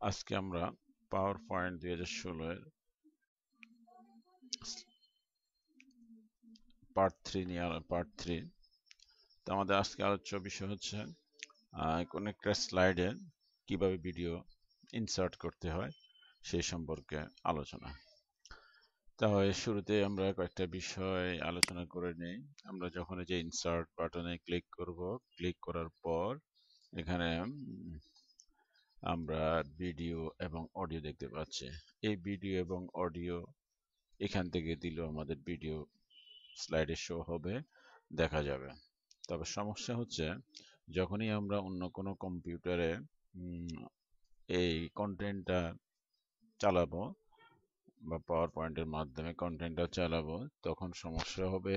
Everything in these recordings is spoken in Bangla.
আজকে আমরা পাওয়ার পয়েন্ট 2016 এর পার্ট 3 তো আমাদের আজকে আলোচ্য বিষয় হচ্ছে কোন একটা স্লাইডে কিভাবে ভিডিও ইনসার্ট করতে হয় সেই সম্পর্কে আলোচনা। তাহলে শুরুতে আমরা কয়েকটা বিষয় আলোচনা করে নেই। আমরা যখন এই যে ইনসার্ট বাটনে ক্লিক করব, ক্লিক করার পর এখানে আমরা ভিডিও এবং অডিও দেখতে পাচ্ছি। এই ভিডিও এবং অডিও এখান থেকে দিলেও আমাদের ভিডিও স্লাইডে শো হবে, দেখা যাবে। তবে সমস্যা হচ্ছে যখনই আমরা অন্য কোনো কম্পিউটারে এই কন্টেন্টটা চালাবো বা পাওয়ার পয়েন্টের মাধ্যমে কন্টেন্টটা চালাবো, তখন সমস্যা হবে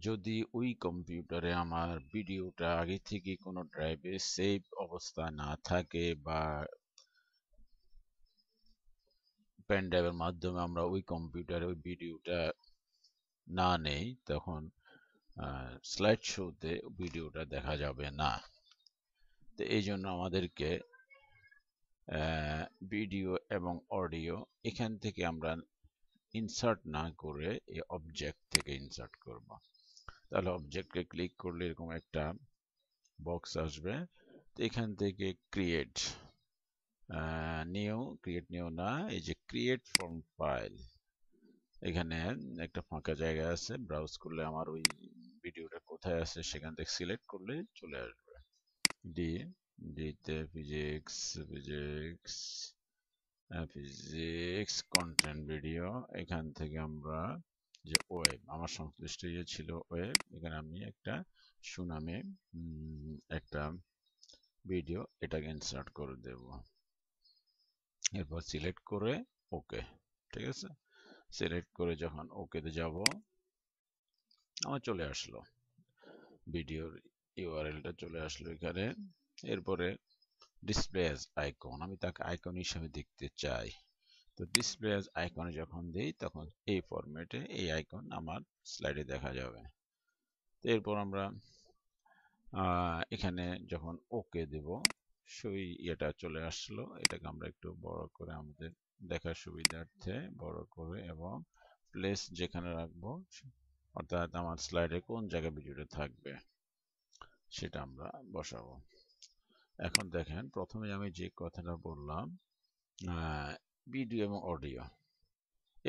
যদি ওই কম্পিউটারে আমার ভিডিওটা আগে থেকে কোনো ড্রাইভে সেভ অবস্থা না থাকে বা পেন ড্রাইভের মাধ্যমে আমরা ওই কম্পিউটারে ওই ভিডিওটা না নেই, তখন স্লাইড শোতে ভিডিওটা দেখা যাবে না। তো এই জন্য আমাদেরকে ভিডিও এবং অডিও এখান থেকে আমরা ইনসার্ট না করে এই অবজেক্ট থেকে ইনসার্ট করব। তাহলে অবজেক্টকে ক্লিক করলে এরকম একটা বক্স আসবে। তো এখান থেকে ক্রিয়েট নিউ না, এই যে ক্রিয়েট ফ্রম ফাইল, এখানে একটা ফাঁকা জায়গা আছে। ব্রাউজ করলে আমার ওই ভিডিওটা কোথায় আছে সেখান থেকে সিলেক্ট করলে চলে আসবে। ডিতে ফিজিক্স কন্টেন্ট ভিডিও, এখান থেকে আমরা যে ওয়েব, আমার সংশ্লিষ্ট ইয়ে ছিল ওয়েব, এখানে আমি একটা সুনামে একটা ভিডিও এটাকে ইনসার্ট করে দেব। এরপর সিলেক্ট করে ওকে, ঠিক আছে। সিলেক্ট করে যখন ওকেতে যাব, আমার চলে আসলো ভিডিওর ইউআরএলটা চলে আসলো এখানে। এরপরে ডিসপ্লে অ্যাজ আইকন, আমি তাকে আইকন হিসেবে দেখতে চাই। তো ডিসপ্লে অ্যাজ আইকনে যখন দেই তখন এই ফরম্যাটে এই আইকন আমার স্লাইডে দেখা যাবে। তো এরপর আমরা এখানে যখন ওকে দেব, সেই ইয়েটা চলে আসলো। এটাকে আমরা একটু বড় করে আমাদের দেখার সুবিধার্থে বড় করে এবং প্লেস যেখানে রাখবো, অর্থাৎ আমার স্লাইডে কোন জায়গায় ভিডিওটা থাকবে সেটা আমরা বসাবো। এখন দেখেন, প্রথমে আমি যে কথাটা বললাম ভিডিও এবং অডিও,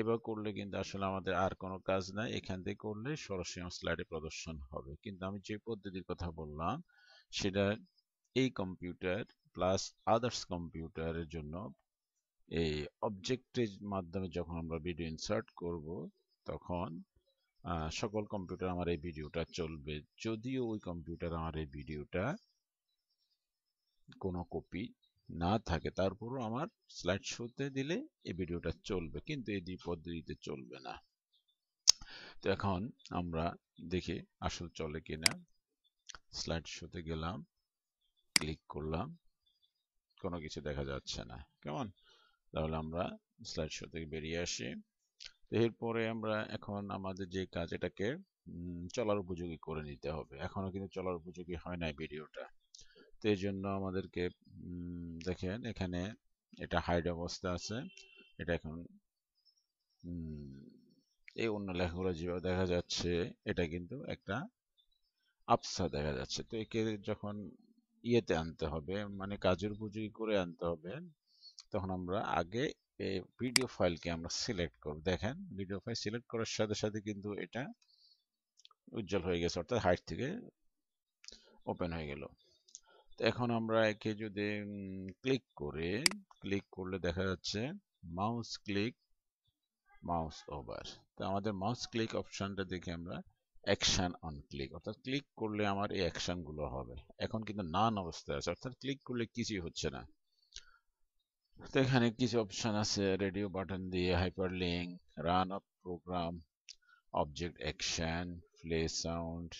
এবার করলে কিন্তু আসলে আমাদের আর কোনো কাজ নাই, এখান থেকে করলে সরাসরি আমার স্লাইডে প্রদর্শন হবে। কিন্তু আমি যে পদ্ধতির কথা বললাম সেটা এই কম্পিউটার প্লাস আদার্স কম্পিউটারের জন্য এই অবজেক্টের মাধ্যমে যখন আমরা ভিডিও ইনসার্ট করব, তখন সকল কম্পিউটার আমার এই ভিডিওটা চলবে। যদিও ওই কম্পিউটার আমার এই ভিডিওটা কোনো কপি না থাকে, তারপরও আমার স্লাইড শোতে দিলে এই ভিডিওটা চলবে, কিন্তু এই দুই পদ্ধতিতে চলবে না। তো এখন আমরা দেখি আসল চলে কিনা। স্লাইড শোতে গেলাম, ক্লিক করলাম, কোনো কিছু দেখা যাচ্ছে না, কেমন? তাহলে আমরা স্লাইড শো থেকে বেরিয়ে আসি। এরপরে আমরা এখন আমাদের যে কাজ, এটাকে চলার উপযোগী করে নিতে হবে। এখনো কিন্তু চলার উপযোগী হয় নাই ভিডিওটা। তো এই জন্য আমাদেরকে দেখেন এখানে এটা হাইড অবস্থা আছে। এটা এখন এই অন্য লেখাগুলো যেভাবে দেখা যাচ্ছে, এটা কিন্তু একটা আবছা দেখা যাচ্ছে। তো একে যখন ইয়েতে আনতে হবে, মানে কাজের উপযোগী করে আনতে হবে, তখন আমরা আগে এই ভিডিও ফাইলকে আমরা সিলেক্ট করব। দেখেন ভিডিও ফাইল সিলেক্ট করার সাথে সাথে কিন্তু এটা উজ্জ্বল হয়ে গেছে, অর্থাৎ হাইড থেকে ওপেন হয়ে গেল। তো এখন আমরা একে যদি ক্লিক করলে দেখা যাচ্ছে মাউস ক্লিক, মাউস ওভার। তো আমাদের মাউস ক্লিক অপশনটা দেখে আমরা অ্যাকশন অন ক্লিক, অর্থাৎ ক্লিক করলে আমার এই অ্যাকশন গুলো হবে। এখন কিন্তু নান অবস্থায় আছে, অর্থাৎ ক্লিক করলে কিছুই হচ্ছে না। তো এখানে কিছু অপশন আছে, রেডিও বাটন দিয়ে hyperlink, run up program, object action, play sound,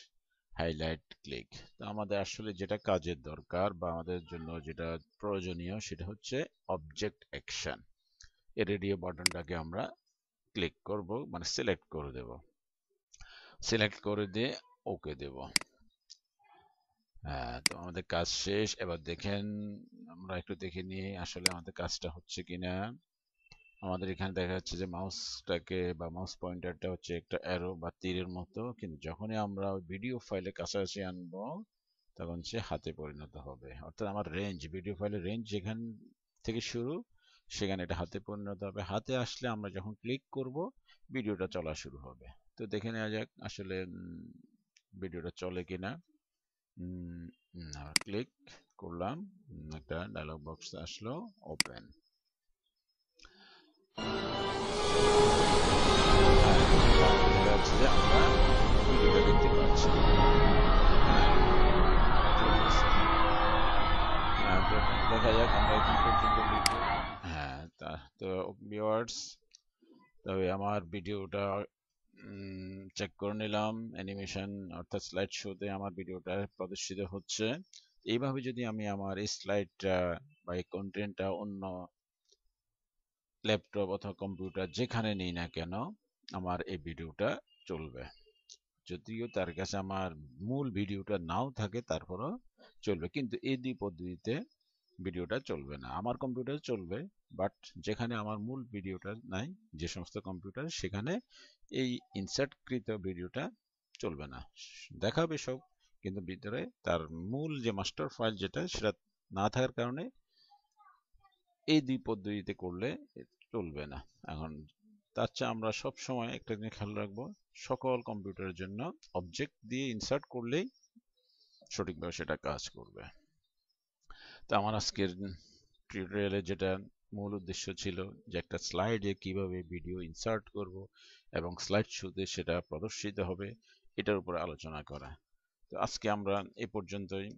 highlight click. তো আমাদের আসলে যেটা কাজের দরকার বা আমাদের জন্য যেটা প্রয়োজনীয় সেটা হচ্ছে অবজেক্ট অ্যাকশন। এই রেডিও বাটনটাকে আমরা ক্লিক করব, মানে সিলেক্ট করে দেব। সিলেক্ট করে দিয়ে ওকে দেব। হ্যাঁ, তো আমাদের কাজ শেষ। এবার দেখেন আমরা একটু দেখে নিয়ে আসলে আমাদের কাজটা হচ্ছে কিনা। আমাদের এখানে দেখা যাচ্ছে যে মাউসটাকে বা মাউস পয়েন্টারটা হচ্ছে একটা অ্যারো বা তীরের মতো, কিন্তু যখনই আমরা ভিডিও ফাইলে কাছাকাছি আনবো তখন সে হাতে পরিণত হবে। অর্থাৎ আমার রেঞ্জ, ভিডিও ফাইলের রেঞ্জ যেখান থেকে শুরু সেখানে এটা হাতে পরিণত হবে। হাতে আসলে আমরা যখন ক্লিক করব ভিডিওটা চলা শুরু হবে। তো দেখে নেওয়া যাক আসলে ভিডিওটা চলে কিনা। ক্লিক করলাম, একটা ডায়লগ বক্স আসলো, ওপেন। দেখা যাচ্ছে যে আমরা ভিডিওটা দেখতে পাচ্ছি। দেখা যাক আমরা এখন পর্যন্ত ভিডিও। হ্যাঁ, তো ভিউয়ার্স, তবে আমার ভিডিওটা চেক করে নিলাম। অ্যানিমেশন অর্থাৎ স্লাইড শোতে আমার ভিডিওটা প্রদর্শিত হচ্ছে। এইভাবে যদি আমি আমার এই স্লাইডটা বা এই কন্টেন্টটা অন্য ল্যাপটপ অথবা কম্পিউটার যেখানে নেই না কেন আমার এই ভিডিওটা চলবে। যদিও তার কাছে আমার মূল ভিডিওটা নাও থাকে তারপরও চলবে, কিন্তু এই দুই পদ্ধতিতে ভিডিওটা চলবে না। আমার কম্পিউটারে চলবে, বাট যেখানে আমার মূল ভিডিওটা নাই, যে সমস্ত কম্পিউটার, সেখানে এই ইনসার্টকৃত ভিডিওটা চলবে না। দেখাবে সব, কিন্তু ভিতরে তার মূল যে মাস্টার ফাইল যেটা সেটা না থাকার কারণে এই দুই পদ্ধতিতে করলে চলবে না। এখন তার চেয়ে আমরা সব সময় একটা জিনিস খেয়াল রাখবো, সকল কম্পিউটারের জন্য অবজেক্ট দিয়ে ইনসার্ট করলেই সঠিকভাবে সেটা কাজ করবে। তো আমার আজকের টিউটোরিয়ালে যেটা মূল উদ্দেশ্য ছিল যে একটা স্লাইডে কিভাবে ভিডিও ইনসার্ট করব এবং স্লাইড শোতে সেটা প্রদর্শিত হবে, এটার উপর আলোচনা করা। তো আজকে আমরা এ পর্যন্তই।